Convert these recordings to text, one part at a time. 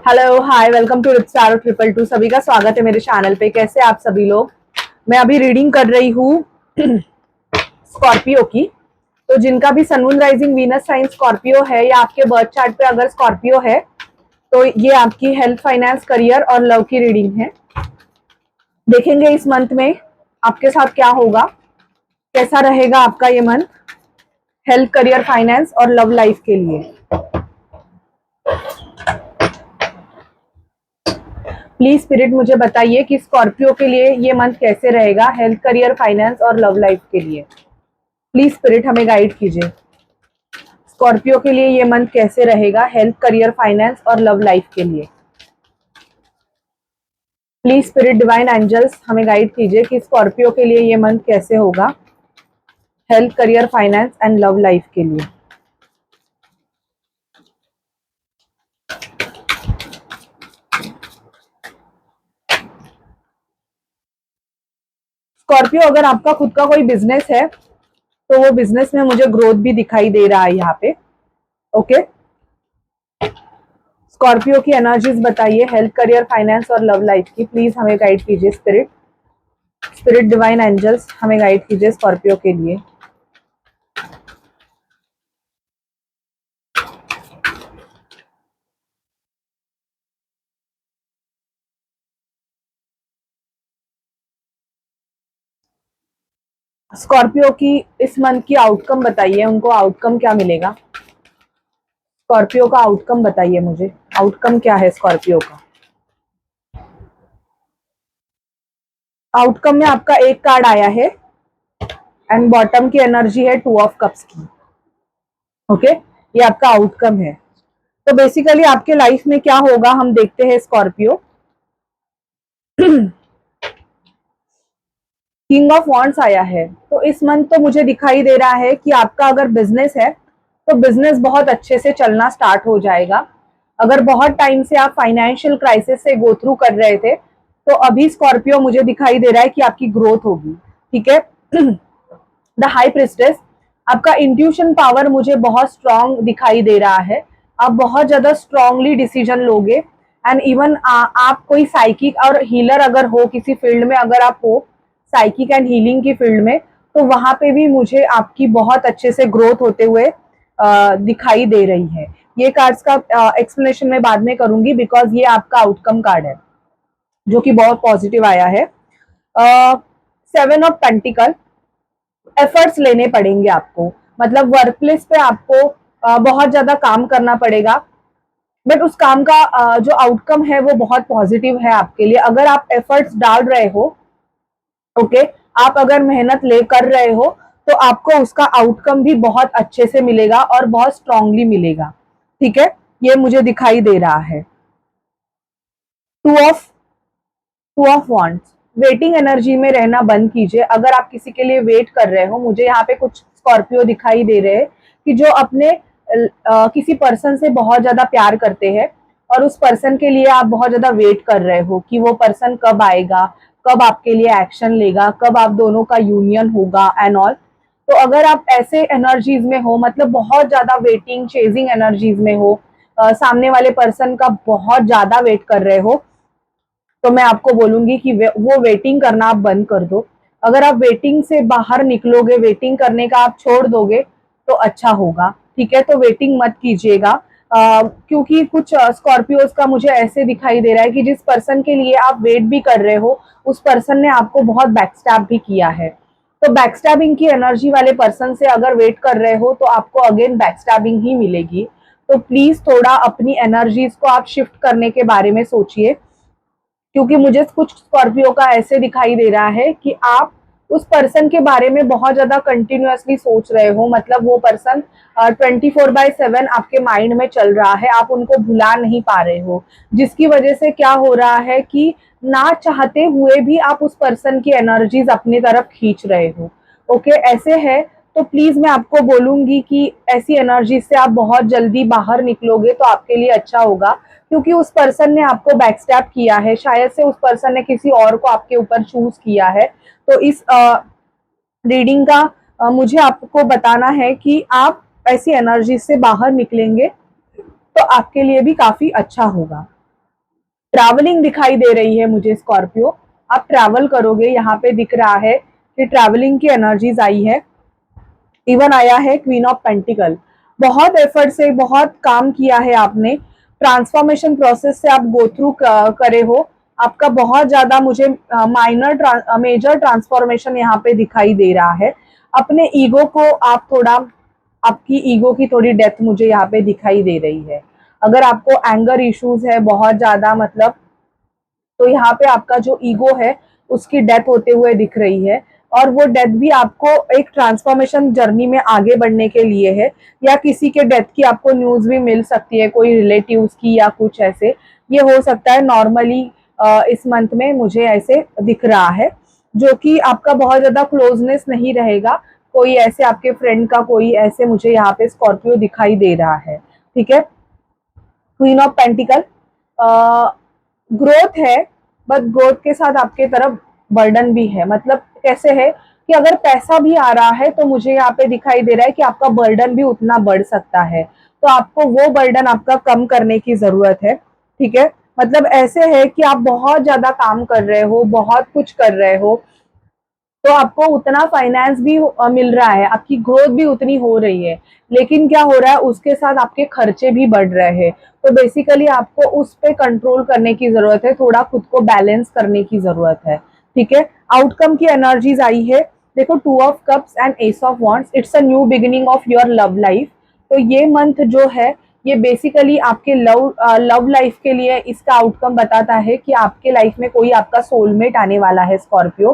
Hello hi welcome to रिप्स्टारो 222। सभी का स्वागत है मेरे चैनल पे। कैसे आप सभी लोग। मैं अभी रीडिंग कर रही हूँ स्कॉर्पियो की। तो जिनका भी sun moon rising Venus sign Scorpio है या आपके बर्थ चार्ट पे अगर स्कॉर्पियो है तो ये आपकी हेल्थ, फाइनेंस, करियर और लव की रीडिंग है। देखेंगे इस मंथ में आपके साथ क्या होगा, कैसा रहेगा आपका ये मंथ हेल्थ, करियर, फाइनेंस और लव लाइफ के लिए। प्लीज स्पिरिट मुझे बताइए कि स्कॉर्पियो के लिए ये मंथ कैसे रहेगा हेल्थ, करियर, फाइनेंस और लव लाइफ के लिए। प्लीज स्पिरिट हमें गाइड कीजिए। स्कॉर्पियो के लिए ये मंथ कैसे रहेगा हेल्थ, करियर, फाइनेंस और लव लाइफ के लिए। प्लीज स्पिरिट डिवाइन एंजल्स हमें गाइड कीजिए कि स्कॉर्पियो के लिए ये मंथ कैसे होगा health, career, finance and love life के लिए। स्कॉर्पियो, अगर आपका खुद का कोई बिजनेस है तो वो बिजनेस में मुझे ग्रोथ भी दिखाई दे रहा है यहाँ पे। ओके, स्कॉर्पियो की एनर्जीज बताइए हेल्थ, करियर, फाइनेंस और लव लाइफ की। प्लीज हमें गाइड कीजिए स्पिरिट। स्पिरिट डिवाइन एंजल्स हमें गाइड कीजिए स्कॉर्पियो के लिए। स्कॉर्पियो की इस मंथ की आउटकम बताइए, उनको आउटकम क्या मिलेगा। स्कॉर्पियो का आउटकम बताइए मुझे, आउटकम क्या है स्कॉर्पियो का। आउटकम में आपका एक कार्ड आया है एंड बॉटम की एनर्जी है 2 ऑफ कप्स की। ओके, ये आपका आउटकम है। तो बेसिकली आपके लाइफ में क्या होगा हम देखते हैं स्कॉर्पियो। किंग ऑफ वॉन्ड्स आया है। तो इस मंथ तो मुझे दिखाई दे रहा है कि आपका अगर बिजनेस है तो बिजनेस बहुत अच्छे से चलना स्टार्ट हो जाएगा। अगर बहुत टाइम से आप फाइनेंशियल क्राइसिस से गो थ्रू कर रहे थे तो अभी स्कॉर्पियो मुझे दिखाई दे रहा है कि आपकी ग्रोथ होगी। ठीक है। द हाई प्रिस्टेस, आपका इंट्यूशन पावर मुझे बहुत स्ट्रांग दिखाई दे रहा है। आप बहुत ज्यादा स्ट्रांगली डिसीजन लोगे एंड इवन आप कोई साइकिक और हीलर अगर हो, किसी फील्ड में अगर आप हो, साइकिक एंड हीलिंग की फील्ड में, तो वहां पे भी मुझे आपकी बहुत अच्छे से ग्रोथ होते हुए दिखाई दे रही है। ये कार्ड्स का एक्सप्लेनेशन मैं बाद में करूंगी बिकॉज ये आपका आउटकम कार्ड है जो कि बहुत पॉजिटिव आया है। 7 ऑफ पेंटिकल, एफर्ट्स लेने पड़ेंगे आपको, मतलब वर्क प्लेस पे आपको बहुत ज्यादा काम करना पड़ेगा। बट उस काम का जो आउटकम है वो बहुत पॉजिटिव है आपके लिए। अगर आप एफर्ट्स डाल रहे हो, ओके, आप अगर मेहनत ले कर रहे हो तो आपको उसका आउटकम भी बहुत अच्छे से मिलेगा और बहुत स्ट्रांगली मिलेगा। ठीक है, ये मुझे दिखाई दे रहा है। Two of wands, waiting energy में रहना बंद कीजिए। अगर आप किसी के लिए वेट कर रहे हो, मुझे यहाँ पे कुछ स्कॉर्पियो दिखाई दे रहे हैं कि जो अपने किसी पर्सन से बहुत ज्यादा प्यार करते हैं और उस पर्सन के लिए आप बहुत ज्यादा वेट कर रहे हो कि वो पर्सन कब आएगा, कब आपके लिए एक्शन लेगा, कब आप दोनों का यूनियन होगा एंड ऑल। तो अगर आप ऐसे एनर्जीज में हो, मतलब बहुत ज्यादा वेटिंग चेजिंग एनर्जीज में हो, सामने वाले पर्सन का बहुत ज्यादा वेट कर रहे हो, तो मैं आपको बोलूंगी कि वो वेटिंग करना आप बंद कर दो। अगर आप वेटिंग से बाहर निकलोगे, वेटिंग करने का आप छोड़ दोगे तो अच्छा होगा। ठीक है, तो वेटिंग मत कीजिएगा। क्योंकि कुछ स्कॉर्पियोज का मुझे ऐसे दिखाई दे रहा है कि जिस पर्सन के लिए आप वेट भी कर रहे हो उस पर्सन ने आपको बहुत बैकस्टैब भी किया है। तो बैकस्टैबिंग की एनर्जी वाले पर्सन से अगर वेट कर रहे हो तो आपको अगेन बैकस्टैबिंग ही मिलेगी। तो प्लीज थोड़ा अपनी एनर्जीज को आप शिफ्ट करने के बारे में सोचिए, क्योंकि मुझे कुछ स्कॉर्पियो का ऐसे दिखाई दे रहा है कि आप उस पर्सन के बारे में बहुत ज्यादा कंटिन्यूअसली सोच रहे हो। मतलब वो पर्सन 24/7 आपके माइंड में चल रहा है, आप उनको भुला नहीं पा रहे हो, जिसकी वजह से क्या हो रहा है कि ना चाहते हुए भी आप उस पर्सन की एनर्जीज अपनी तरफ खींच रहे हो। ओके, ऐसे है तो प्लीज मैं आपको बोलूंगी कि ऐसी एनर्जी से आप बहुत जल्दी बाहर निकलोगे तो आपके लिए अच्छा होगा। क्योंकि उस पर्सन ने आपको बैकस्टैप किया है, शायद से उस पर्सन ने किसी और को आपके ऊपर चूज किया है। तो इस रीडिंग का मुझे आपको बताना है कि आप ऐसी एनर्जी से बाहर निकलेंगे तो आपके लिए भी काफी अच्छा होगा। ट्रैवलिंग दिखाई दे रही है मुझे स्कॉर्पियो, आप ट्रैवल करोगे, यहाँ पे दिख रहा है कि ट्रैवलिंग की एनर्जीज आई है। इवन आया है क्वीन ऑफ पेंटिकल। बहुत एफर्ट से बहुत काम किया है आपने, ट्रांसफॉर्मेशन प्रोसेस से आप गो थ्रू करे हो। आपका बहुत ज्यादा मुझे माइनर मेजर ट्रांसफॉर्मेशन यहाँ पे दिखाई दे रहा है। अपने ईगो को आप थोड़ा, आपकी ईगो की थोड़ी डेथ मुझे यहाँ पे दिखाई दे रही है। अगर आपको एंगर इश्यूज है बहुत ज्यादा, मतलब तो यहाँ पे आपका जो ईगो है उसकी डेथ होते हुए दिख रही है। और वो डेथ भी आपको एक ट्रांसफॉर्मेशन जर्नी में आगे बढ़ने के लिए है, या किसी के डेथ की आपको न्यूज भी मिल सकती है, कोई रिलेटिव्स की या कुछ ऐसे, ये हो सकता है नॉर्मली। इस मंथ में मुझे ऐसे दिख रहा है, जो कि आपका बहुत ज्यादा क्लोजनेस नहीं रहेगा, कोई ऐसे आपके फ्रेंड का कोई ऐसे मुझे यहाँ पे स्कॉर्पियो दिखाई दे रहा है। ठीक है, क्वीन ऑफ पेंटिकल, ग्रोथ है, बट ग्रोथ के साथ आपके तरफ बर्डन भी है। मतलब कैसे है कि अगर पैसा भी आ रहा है तो मुझे यहाँ पे दिखाई दे रहा है कि आपका बर्डन भी उतना बढ़ सकता है, तो आपको वो बर्डन आपका कम करने की जरूरत है। ठीक है, मतलब ऐसे है कि आप बहुत ज्यादा काम कर रहे हो, बहुत कुछ कर रहे हो, तो आपको उतना फाइनेंस भी मिल रहा है, आपकी ग्रोथ भी उतनी हो रही है, लेकिन क्या हो रहा है उसके साथ आपके खर्चे भी बढ़ रहे हैं। तो बेसिकली आपको उस पे कंट्रोल करने की जरूरत है, थोड़ा खुद को बैलेंस करने की जरूरत है। ठीक है, आउटकम की एनर्जीज आई है, देखो two of cups and S of wands, it's a new beginning of your love life. तो ये मंथ जो है ये बेसिकली आपके लव लाइफ के लिए इसका आउटकम बताता है कि आपके लाइफ में कोई आपका सोलमेट आने वाला है स्कॉर्पियो।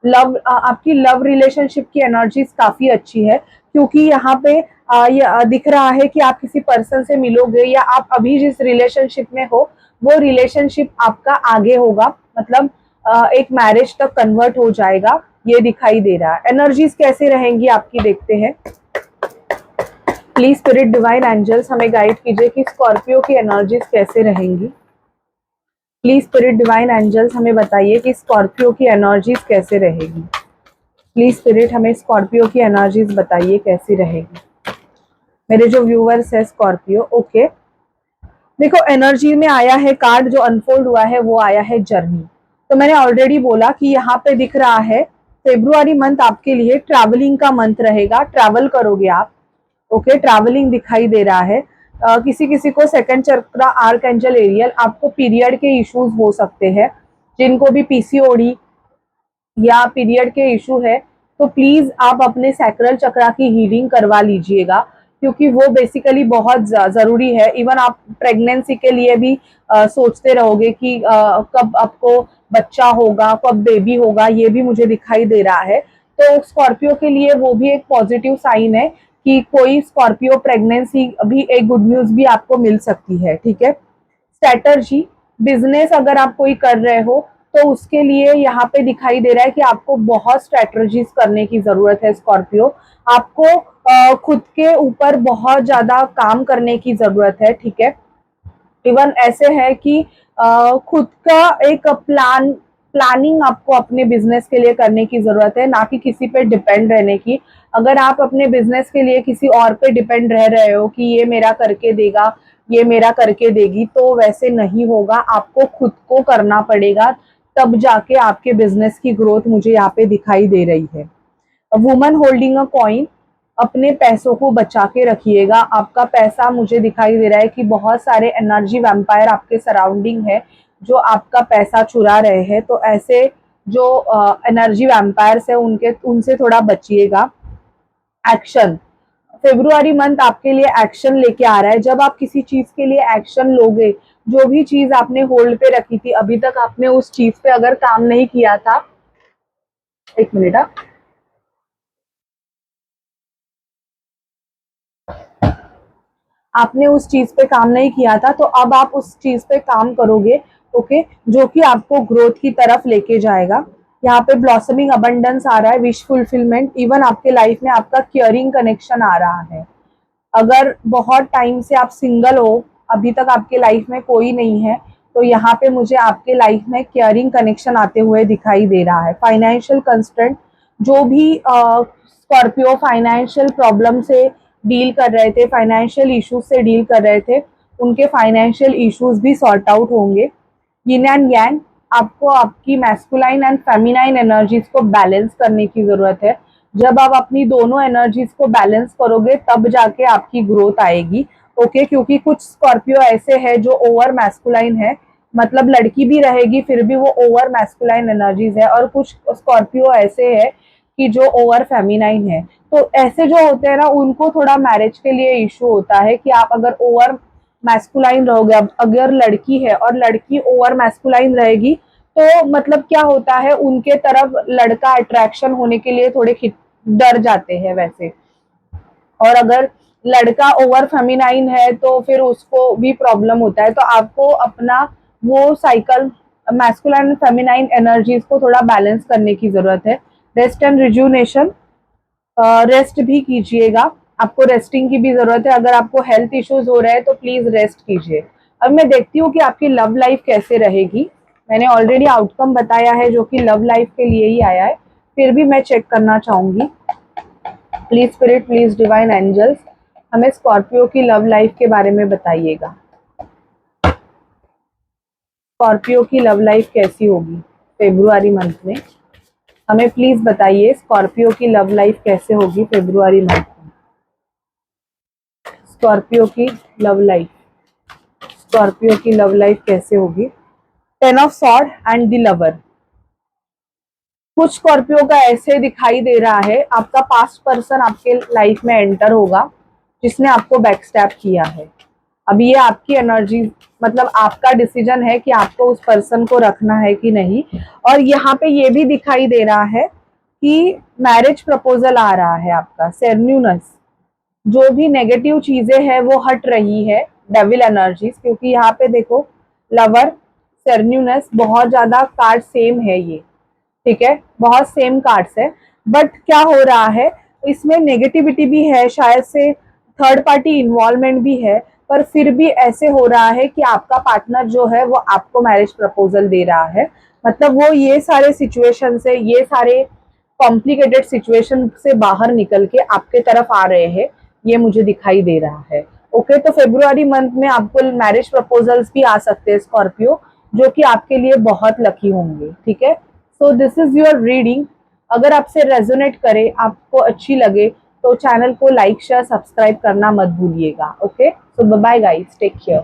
आपकी लव रिलेशनशिप की एनर्जीज काफी अच्छी है, क्योंकि यहाँ पे ये दिख रहा है कि आप किसी पर्सन से मिलोगे, या आप अभी जिस रिलेशनशिप में हो वो रिलेशनशिप आपका आगे होगा, मतलब एक मैरिज तक कन्वर्ट हो जाएगा, ये दिखाई दे रहा है। एनर्जीज कैसे रहेंगी आपकी देखते हैं। प्लीज स्पिरिट डिवाइन एंजल्स हमें गाइड कीजिए कि स्कॉर्पियो की एनर्जीज कैसे रहेंगी। प्लीज स्पिरिट डिवाइन एंजल्स हमें बताइए कि स्कॉर्पियो की एनर्जीज कैसे रहेगी। प्लीज स्पिरिट हमें स्कॉर्पियो की एनर्जीज बताइए कैसी रहेगी। मेरे जो व्यूअर्स है स्कॉर्पियो, ओके, देखो एनर्जी में आया है कार्ड जो अनफोल्ड हुआ है वो आया है जर्नी। तो मैंने ऑलरेडी बोला कि यहाँ पे दिख रहा है फेब्रुआरी मंथ आपके लिए ट्रैवलिंग का मंथ रहेगा, ट्रैवल करोगे आप। ओके, ट्रैवलिंग दिखाई दे रहा है। किसी किसी को सेकंड चक्रा आर्कएंजल एरियल, आपको पीरियड के इश्यूज हो सकते हैं, जिनको भी पीसीओडी या पीरियड के इशू है तो प्लीज आप अपने सैक्रल चक्रा की हीलिंग करवा लीजिएगा, क्योंकि वो बेसिकली बहुत जरूरी है। इवन आप प्रेगनेंसी के लिए भी सोचते रहोगे कि कब आपको बच्चा होगा, कब बेबी होगा, ये भी मुझे दिखाई दे रहा है। तो स्कॉर्पियो के लिए वो भी एक पॉजिटिव साइन है कि कोई स्कॉर्पियो प्रेगनेंसी भी एक गुड न्यूज भी आपको मिल सकती है। ठीक है, स्ट्रैटर्जी, बिजनेस अगर आप कोई कर रहे हो तो उसके लिए यहाँ पे दिखाई दे रहा है कि आपको बहुत स्ट्रैटेजीज करने की जरूरत है स्कॉर्पियो। आपको खुद के ऊपर बहुत ज्यादा काम करने की जरूरत है। ठीक है, इवन ऐसे है कि खुद का एक प्लानिंग आपको अपने बिजनेस के लिए करने की जरूरत है, ना कि किसी पे डिपेंड रहने की। अगर आप अपने बिजनेस के लिए किसी और पे डिपेंड रह रहे हो कि ये मेरा करके देगा, ये मेरा करके देगी, तो वैसे नहीं होगा, आपको खुद को करना पड़ेगा, तब जाके आपके बिजनेस की ग्रोथ मुझे यहाँ पे दिखाई दे रही है। वुमन होल्डिंग अ कॉइन, अपने पैसों को बचा के रखिएगा। आपका पैसा मुझे दिखाई दे रहा है कि बहुत सारे एनर्जी वैम्पायर आपके सराउंडिंग है जो आपका पैसा चुरा रहे हैं, तो ऐसे जो एनर्जी वैम्पायर्स है उनके उनसे थोड़ा बचिएगा। एक्शन, फेब्रुआरी मंथ आपके लिए एक्शन लेके आ रहा है। जब आप किसी चीज के लिए एक्शन लोगे, जो भी चीज आपने होल्ड पे रखी थी, अभी तक आपने उस चीज पे अगर काम नहीं किया था, एक मिनट, आपने उस चीज पे काम नहीं किया था तो अब आप उस चीज पे काम करोगे। ओके, जो कि आपको ग्रोथ की तरफ लेके जाएगा। यहाँ पे ब्लॉसमिंग अबंडेंस आ रहा है, विश फुलफिलमेंट, इवन आपके लाइफ में आपका केयरिंग कनेक्शन आ रहा है। अगर बहुत टाइम से आप सिंगल हो, अभी तक आपके लाइफ में कोई नहीं है, तो यहाँ पे मुझे आपके लाइफ में केयरिंग कनेक्शन आते हुए दिखाई दे रहा है। फाइनेंशियल कंस्ट्रेंट, जो भी स्कॉर्पियो फाइनेंशियल प्रॉब्लम से डील कर रहे थे, फाइनेंशियल इश्यूज से डील कर रहे थे, उनके फाइनेंशियल इश्यूज भी सॉर्ट आउट होंगे। यिन एंड यांग, आपको आपकी मैस्कुलाइन एंड फेमिनाइन एनर्जीज को बैलेंस करने की जरूरत है। जब आप अपनी दोनों एनर्जीज को बैलेंस करोगे तब जाके आपकी ग्रोथ आएगी। ओके, क्योंकि कुछ स्कॉर्पियो ऐसे हैं जो ओवर मैस्कुलाइन है, मतलब लड़की भी रहेगी फिर भी वो ओवर मैस्कुलाइन एनर्जीज है, और कुछ स्कॉर्पियो ऐसे है कि जो ओवर फेमिनाइन है। तो ऐसे जो होते हैं ना, उनको थोड़ा मैरिज के लिए इशू होता है कि आप अगर ओवर मैस्कुलाइन रहोगे, अब अगर लड़की है और लड़की ओवर मैस्कुलाइन रहेगी तो मतलब क्या होता है, उनके तरफ लड़का अट्रैक्शन होने के लिए थोड़े डर जाते हैं वैसे। और अगर लड़का ओवर फेमिनाइन है तो फिर उसको भी प्रॉब्लम होता है। तो आपको अपना वो cycle masculine and feminine energies को थोड़ा बैलेंस करने की जरूरत है। रेस्ट एंड रिजुनेशन, रेस्ट भी कीजिएगा, आपको रेस्टिंग की भी जरूरत है। अगर आपको हेल्थ इश्यूज हो रहे हैं तो प्लीज रेस्ट कीजिए। अब मैं देखती हूँ कि आपकी लव लाइफ कैसे रहेगी। मैंने ऑलरेडी आउटकम बताया है जो कि लव लाइफ के लिए ही आया है, फिर भी मैं चेक करना चाहूंगी। Please spirit, please divine angels, हमें स्कॉर्पियो की लव लाइफ के बारे में बताइएगा। स्कॉर्पियो की लव लाइफ कैसी होगी फेब्रुआरी मंथ में? हमें प्लीज बताइए स्कॉर्पियो की लव लाइफ कैसे होगी फेब्रुआरी मंथ में। स्कॉर्पियो की लव लाइफ, स्कॉर्पियो की लव लाइफ कैसे होगी? 10 of sword and the lover. कुछ स्कॉर्पियो का ऐसे दिखाई दे रहा है, आपका पास्ट पर्सन आपके लाइफ में एंटर होगा जिसने आपको बैकस्टैप किया है। अब ये आपकी एनर्जी, मतलब आपका डिसीजन है कि आपको उस पर्सन को रखना है कि नहीं। और यहाँ पे ये भी दिखाई दे रहा है कि मैरिज प्रपोजल आ रहा है आपका। सेरन्यूनस, जो भी नेगेटिव चीजें हैं वो हट रही है, डेविल एनर्जीज, क्योंकि यहाँ पे देखो लवर, सेरन्यूनस, बहुत ज्यादा कार्ड सेम है ये, ठीक है, बहुत सेम कार्ड्स है। बट क्या हो रहा है, इसमें नेगेटिविटी भी है, शायद से थर्ड पार्टी इन्वॉल्वमेंट भी है, पर फिर भी ऐसे हो रहा है कि आपका पार्टनर जो है वो आपको मैरिज प्रपोजल दे रहा है। मतलब वो ये सारे सिचुएशन से, ये सारे कॉम्प्लिकेटेड सिचुएशन से बाहर निकल के आपके तरफ आ रहे हैं, ये मुझे दिखाई दे रहा है। ओके, तो फेब्रुआरी मंथ में आपको मैरिज प्रपोजल्स भी आ सकते हैं स्कॉर्पियो, जो कि आपके लिए बहुत लकी होंगे, ठीक है। So this is your reading. अगर आपसे रेजोनेट करे, आपको अच्छी लगे, तो चैनल को लाइक शेयर सब्सक्राइब करना मत भूलिएगा। ओके, सो बाय गाइस, टेक केयर।